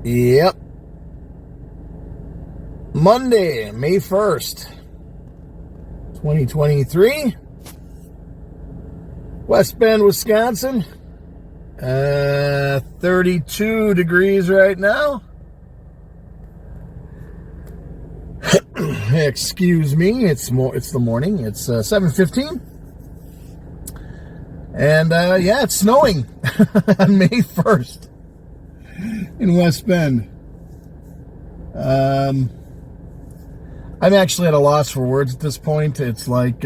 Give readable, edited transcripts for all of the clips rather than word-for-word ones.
Yep. Monday, May 1st, 2023. West Bend, Wisconsin. 32 degrees right now. Excuse me, it's the morning. It's 7:15. And yeah, it's snowing on May 1st in West Bend. I'm actually at a loss for words at this point. It's like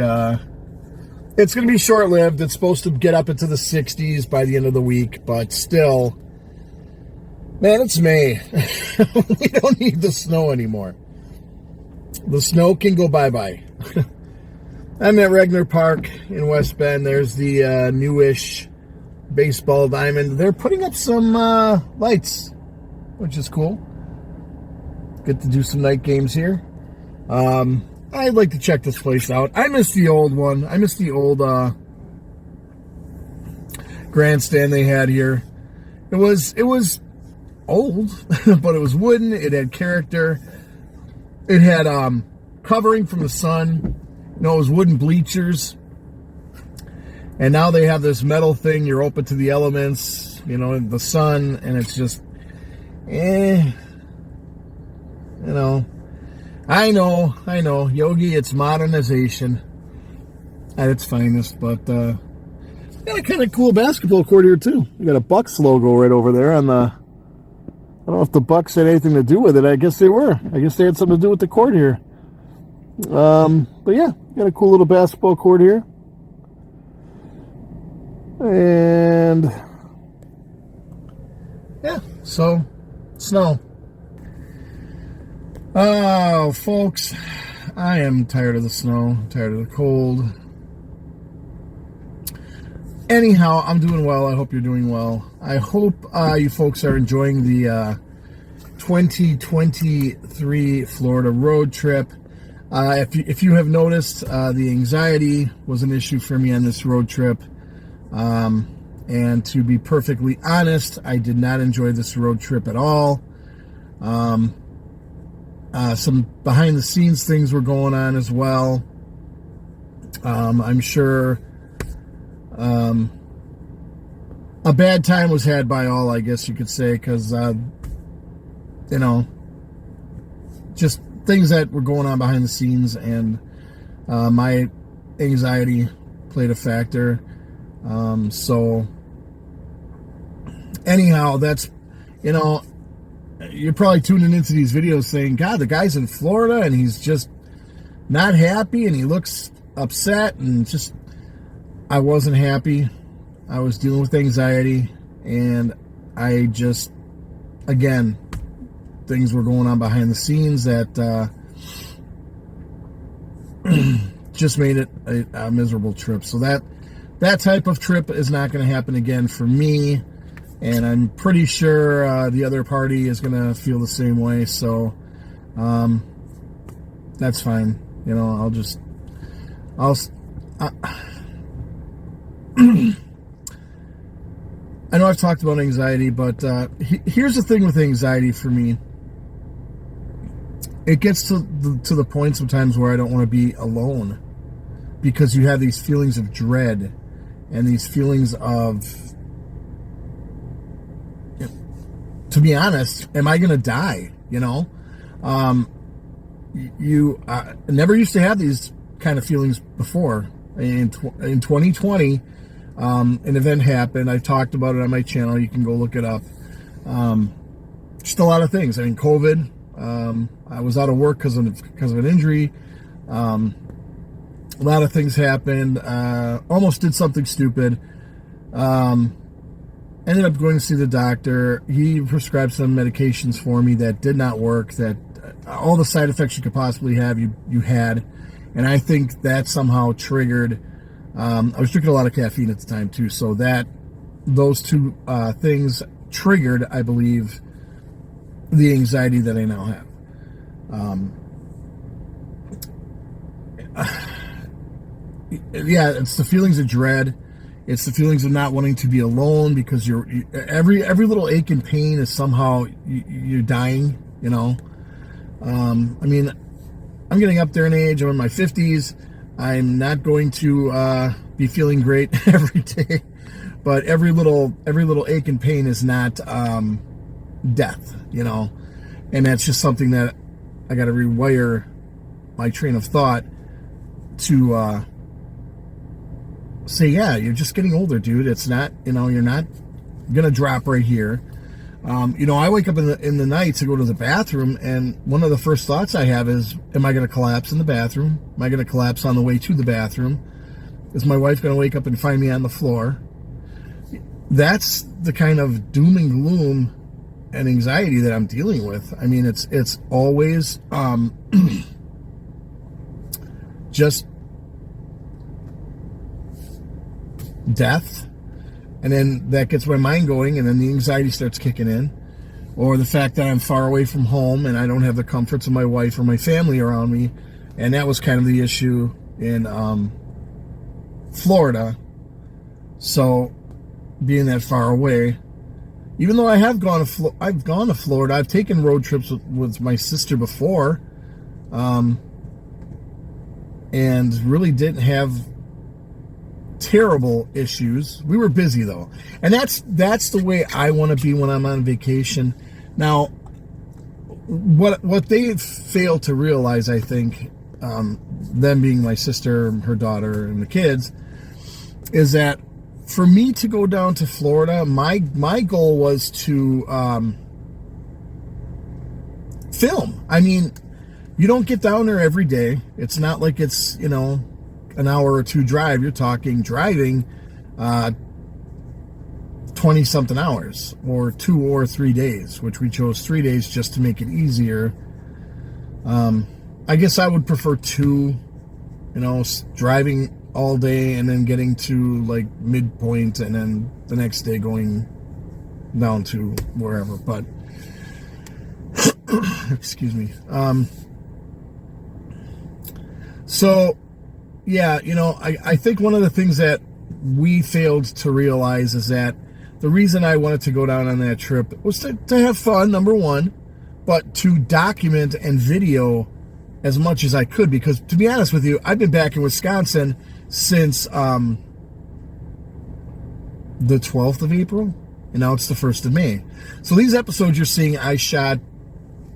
it's going to be short-lived. It's supposed to get up into the 60s by the end of the week, but still, man, it's May. We don't need the snow anymore. The snow can go bye-bye. I'm at Regner Park in West Bend. There's the newish baseball diamond. They're putting up some lights, which is cool. Get to do some night games here. I'd like to check this place out. I miss the old one. I miss the old grandstand they had here. It was old, but it was wooden. It had character. It had covering from the sun. You know, it was wooden bleachers. And now they have this metal thing. You're open to the elements, you know, the sun, and it's just, you know. I know, Yogi, it's modernization at its finest, but got a kind of cool basketball court here, too. You got a Bucks logo right over there on the, I don't know if the Bucks had anything to do with it. I guess they were. I guess they had something to do with the court here. But yeah, got a cool little basketball court here. And yeah, so snow. Oh, folks, I am tired of the snow, tired of the cold. Anyhow, I'm doing well. I hope you're doing well. I hope you folks are enjoying the 2023 Florida road trip. If you have noticed, the anxiety was an issue for me on this road trip. And to be perfectly honest, I did not enjoy this road trip at all. Some behind-the-scenes things were going on as well. I'm sure a bad time was had by all, I guess you could say, because, you know, just things that were going on behind the scenes, and my anxiety played a factor. So, anyhow, that's, you know, you're probably tuning into these videos saying, God, the guy's in Florida and he's just not happy and he looks upset, and just, I wasn't happy. I was dealing with anxiety, and I just, again, things were going on behind the scenes that just made it a miserable trip. So that type of trip is not going to happen again for me. And I'm pretty sure the other party is going to feel the same way. So that's fine. You know, I know I've talked about anxiety, but here's the thing with anxiety for me. It gets to the point sometimes where I don't want to be alone, because you have these feelings of dread and these feelings of, to be honest, am I going to die? You know, you never used to have these kind of feelings before. In 2020, an event happened. I talked about it on my channel. You can go look it up. Just a lot of things. I mean, COVID. I was out of work because of an injury. A lot of things happened. Almost did something stupid. Ended up going to see the doctor. He prescribed some medications for me that did not work, that all the side effects you could possibly have, you had. And I think that somehow triggered, I was drinking a lot of caffeine at the time too, so those two things triggered, I believe, the anxiety that I now have. Yeah, it's the feelings of dread. It's the feelings of not wanting to be alone because every little ache and pain is somehow you're dying, you know. I mean, I'm getting up there in age. I'm in my 50s. I'm not going to be feeling great every day, but every little ache and pain is not death, you know. And that's just something that I got to rewire my train of thought to say, yeah, you're just getting older, dude. It's not, you know, you're not gonna drop right here. You know, I wake up in the night to go to the bathroom, and one of the first thoughts I have is, am I gonna collapse in the bathroom? Am I gonna collapse on the way to the bathroom? Is my wife gonna wake up and find me on the floor? That's the kind of doom and gloom and anxiety that I'm dealing with. I mean, it's always just death, and then that gets my mind going, and then the anxiety starts kicking in, or the fact that I'm far away from home and I don't have the comforts of my wife or my family around me. And that was kind of the issue in Florida. So being that far away, even though I've gone to Florida, I've taken road trips with my sister before, and really didn't have terrible issues. We were busy though, and that's the way I want to be when I'm on vacation. Now, what they fail to realize, I think, them being my sister, her daughter, and the kids, is that for me to go down to Florida, my goal was to film. I mean, you don't get down there every day. It's not like it's, you know, an hour or two drive. You're talking driving 20 something hours, or 2 or 3 days, which we chose 3 days just to make it easier. I guess I would prefer 2, you know, driving all day and then getting to like midpoint, and then the next day going down to wherever. But excuse me. So yeah, you know, I think one of the things that we failed to realize is that the reason I wanted to go down on that trip was to have fun, number one, but to document and video as much as I could. Because to be honest with you, I've been back in Wisconsin since the 12th of April, and now it's the 1st of May. So these episodes you're seeing, I shot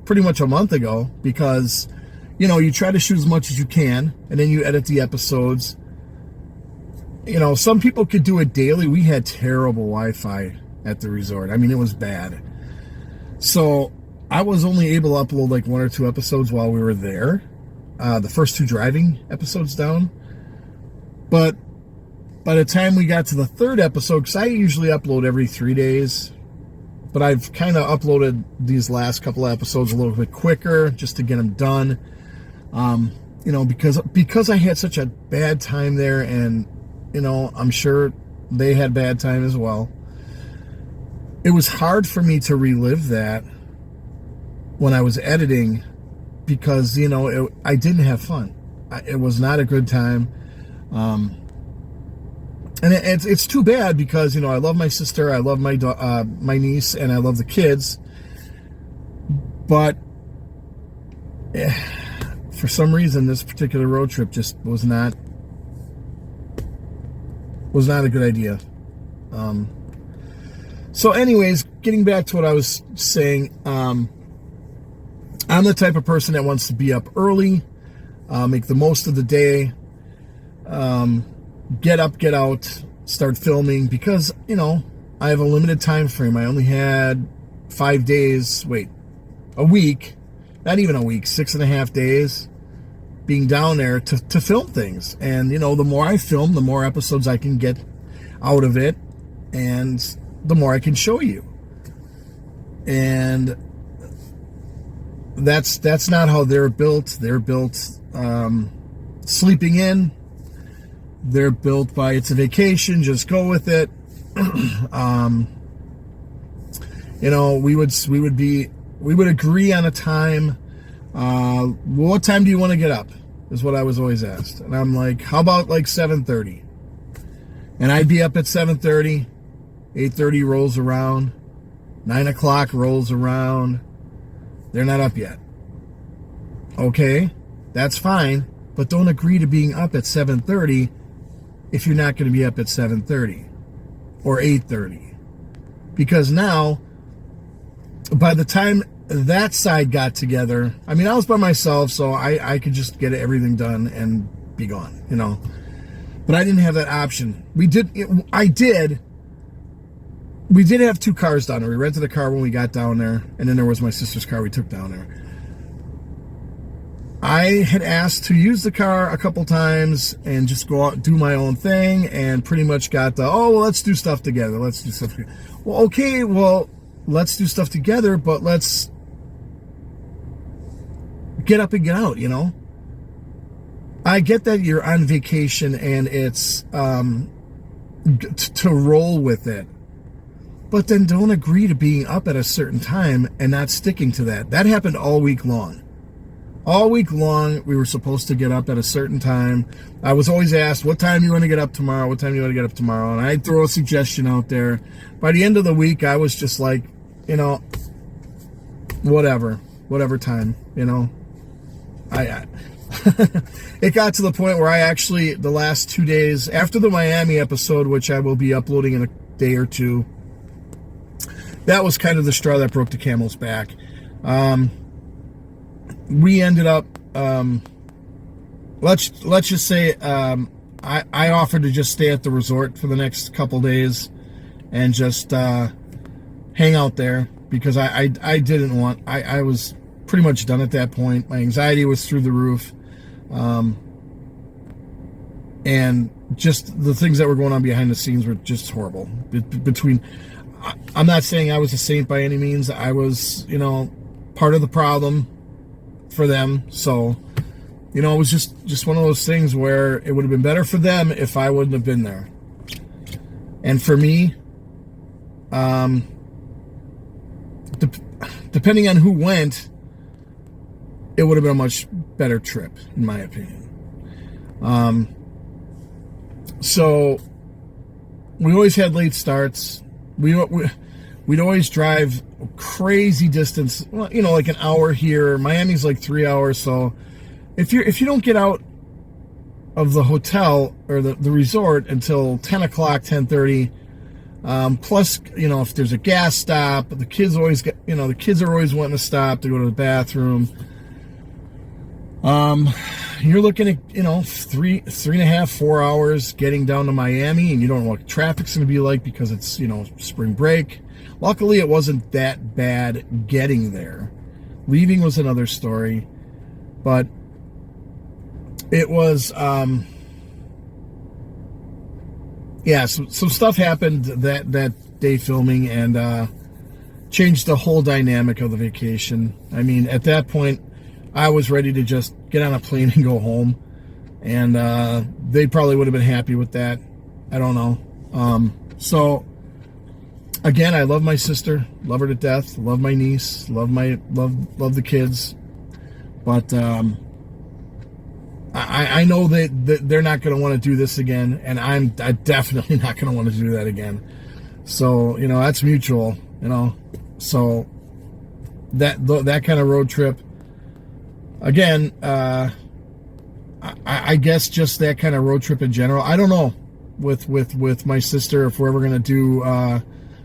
pretty much a month ago, because, you know, you try to shoot as much as you can, and then you edit the episodes. You know, some people could do it daily. We had terrible Wi-Fi at the resort. I mean, it was bad. So I was only able to upload like 1 or 2 episodes while we were there. The first 2 driving episodes down. But by the time we got to the 3rd episode, because I usually upload every 3 days, but I've kind of uploaded these last couple of episodes a little bit quicker just to get them done. You know, because I had such a bad time there, and, you know, I'm sure they had bad time as well. It was hard for me to relive that when I was editing, because, you know, I didn't have fun. It was not a good time. And it's too bad, because, you know, I love my sister, I love my niece, and I love the kids. But for some reason, this particular road trip just was not a good idea. So anyways, getting back to what I was saying, I'm the type of person that wants to be up early, make the most of the day, get up, get out, start filming, because, you know, I have a limited time frame. I only had a week, not even a week, 6.5 days being down there to film things. And, you know, the more I film, the more episodes I can get out of it, and the more I can show you. And that's not how they're built. They're built sleeping in. They're built by, it's a vacation, just go with it. You know, we would agree on a time. What time do you want to get up? Is what I was always asked. And I'm like, how about like 7:30? And I'd be up at 7:30, 8:30 rolls around, 9 o'clock rolls around. They're not up yet. Okay, that's fine, but don't agree to being up at 7:30 if you're not going to be up at 7:30 or 8:30. Because now, by the time that side got together, I mean, I was by myself, so I could just get everything done and be gone, you know. But I didn't have that option. We did have 2 cars down there. We rented a car when we got down there, and then there was my sister's car we took down there. I had asked to use the car a couple times and just go out and do my own thing, and pretty much got let's do stuff together. Let's do stuff together. Well, okay, let's do stuff together, but let's get up and get out, you know? I get that you're on vacation and it's to roll with it. But then don't agree to being up at a certain time and not sticking to that. That happened all week long. All week long, we were supposed to get up at a certain time. I was always asked, what time do you want to get up tomorrow? What time do you want to get up tomorrow? And I'd throw a suggestion out there. By the end of the week, I was just like, you know, whatever time, you know. It got to the point where I actually, the last 2 days, after the Miami episode, which I will be uploading in a day or two, that was kind of the straw that broke the camel's back. We ended up, let's just say, I offered to just stay at the resort for the next couple days and just hang out there because I didn't want, I was pretty much done at that point. My anxiety was through the roof. And just the things that were going on behind the scenes were just horrible. I'm not saying I was a saint by any means. I was, you know, part of the problem for them. So, you know, it was just one of those things where it would have been better for them if I wouldn't have been there. And for me, depending on who went, it would have been a much better trip, in my opinion. So we always had late starts. We'd always drive crazy distance, well, you know, like an hour here. Miami's like 3 hours. So if you don't get out of the hotel or the resort until 10 o'clock, 10:30, plus, you know, if there's a gas stop, the kids always get, you know, the kids are always wanting to stop to go to the bathroom. You're looking at, you know, 3.5, 4 hours getting down to Miami, and you don't know what traffic's going to be like because it's, you know, spring break. Luckily, it wasn't that bad getting there. Leaving was another story, but it was, yeah, some stuff happened that day filming and changed the whole dynamic of the vacation. I mean, at that point, I was ready to just get on a plane and go home, and they probably would have been happy with that. I don't know. So again, I love my sister, love her to death, love my niece, love the kids, but I know that they're not going to want to do this again, and I'm definitely not going to want to do that again. So, you know, that's mutual, you know. So that kind of road trip. Again, I guess just that kind of road trip in general. I don't know with my sister if we're ever going to do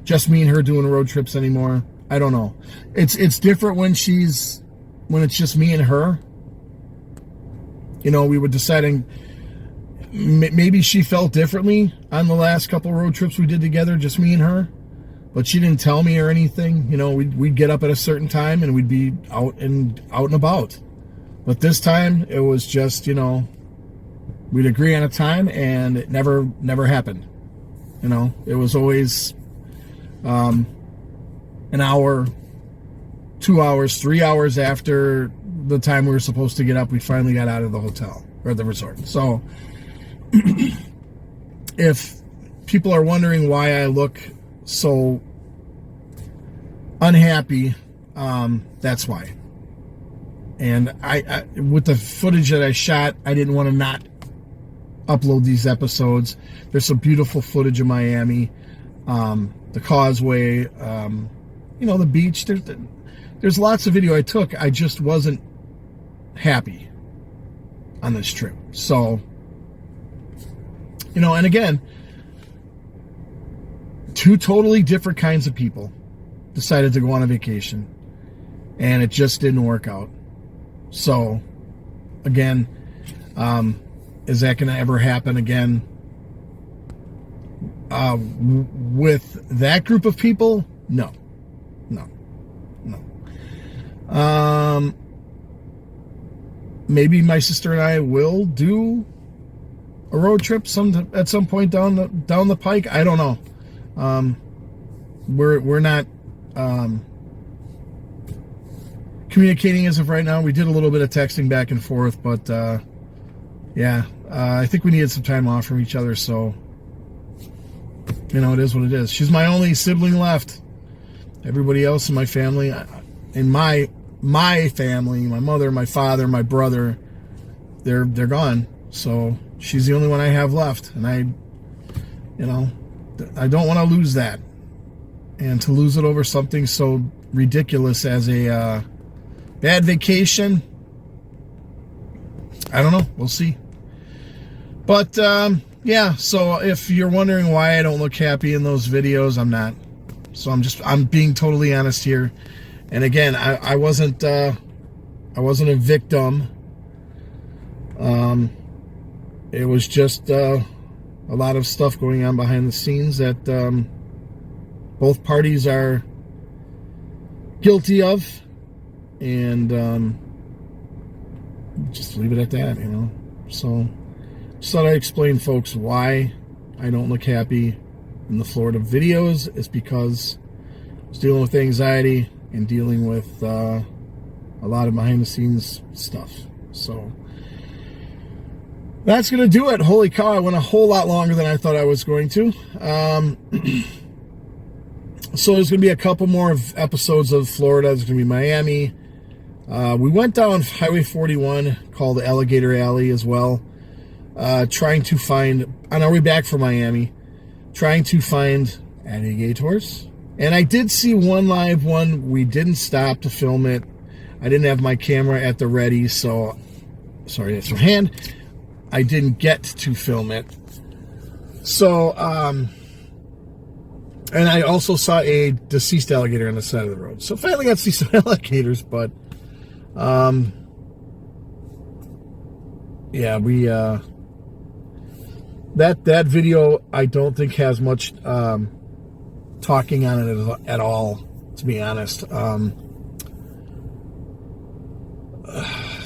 just me and her doing road trips anymore. I don't know. It's different when it's just me and her. You know, we were deciding maybe she felt differently on the last couple road trips we did together, just me and her. But she didn't tell me or anything. You know, we'd get up at a certain time and we'd be out and about. But this time, it was just, you know, we'd agree on a time, and it never happened. You know, it was always an hour, 2 hours, 3 hours after the time we were supposed to get up, we finally got out of the hotel or the resort. So, if people are wondering why I look so unhappy, that's why. And I with the footage that I shot, I didn't want to not upload these episodes. There's some beautiful footage of Miami, the causeway, the beach. There's lots of video I took. I just wasn't happy on this trip. So, and again, two totally different kinds of people decided to go on a vacation, and it just didn't work out. So, again, is that going to ever happen again with that group of people? No. Maybe my sister and I will do a road trip at some point down the pike. I don't know. We're not communicating as of right now. We did a little bit of texting back and forth, but I think we needed some time off from each other. So, it is what it is. She's my only sibling left. Everybody else in my family, my family, my mother, my father, my brother, they're gone. So she's the only one I have left, and I don't want to lose that. And to lose it over something so ridiculous as a bad vacation, I don't know. We'll see. But so if you're wondering why I don't look happy in those videos, I'm not. So I'm being totally honest here. And again, I wasn't a victim. It was just a lot of stuff going on behind the scenes that both parties are guilty of, and just leave it at that, So just thought I'd explain, folks, why I don't look happy in the Florida videos. It's because I was dealing with anxiety and dealing with a lot of behind-the-scenes stuff. So that's going to do it. Holy cow, I went a whole lot longer than I thought I was going to. So there's going to be a couple more of episodes of Florida. There's going to be Miami. We went down Highway 41, called Alligator Alley as well, trying to find, on our way back from Miami, trying to find alligators. And I did see one live one. We didn't stop to film it. I didn't have my camera at the ready, so, sorry, that's my hand. I didn't get to film it. So, and I also saw a deceased alligator on the side of the road. So finally got to see some alligators, but, that video I don't think has much talking on it at all, to be honest.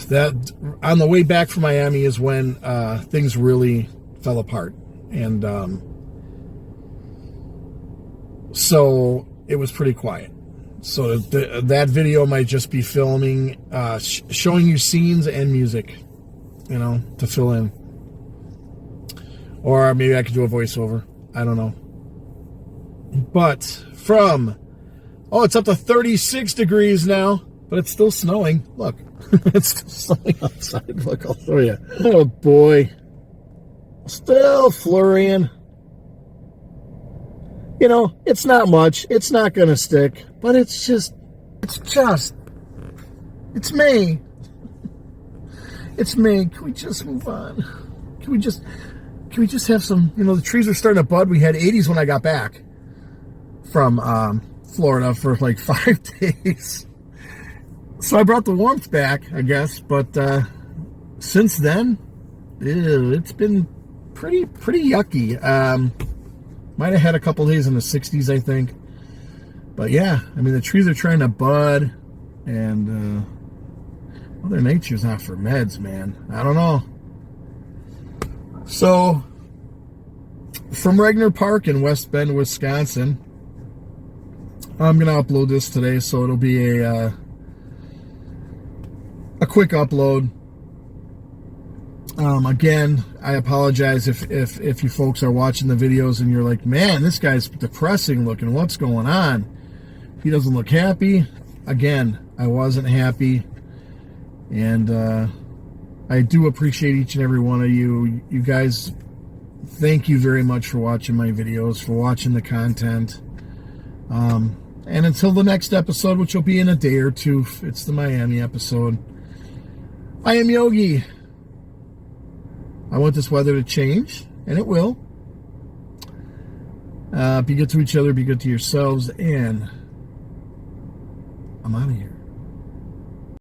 That on the way back from Miami is when things really fell apart, and so it was pretty quiet. So that video might just be filming, showing you scenes and music, to fill in. Or maybe I could do a voiceover. I don't know. But it's up to 36 degrees now, but it's still snowing. Look, it's still snowing outside. Look, I'll show you. Oh boy. Still flurrying. It's not much. It's not going to stick, but it's May. It's May. Can we just move on? Can we just have some, the trees are starting to bud. We had 80s when I got back from Florida for like 5 days. So I brought the warmth back, I guess. But since then, it's been pretty yucky. Might have had a couple days in the 60s, I think. But yeah, the trees are trying to bud, and Mother Nature's not for meds, man. I don't know. So, from Regner Park in West Bend, Wisconsin, I'm going to upload this today, so it'll be a quick upload. Again, I apologize if you folks are watching the videos and you're like, man, this guy's depressing looking. What's going on? He doesn't look happy. Again, I wasn't happy. And I do appreciate each and every one of you. You guys, thank you very much for watching my videos, for watching the content. And until the next episode, which will be in a day or two, it's the Miami episode. I am Yogi. I want this weather to change, and it will. Be good to each other, be good to yourselves, and I'm out of here.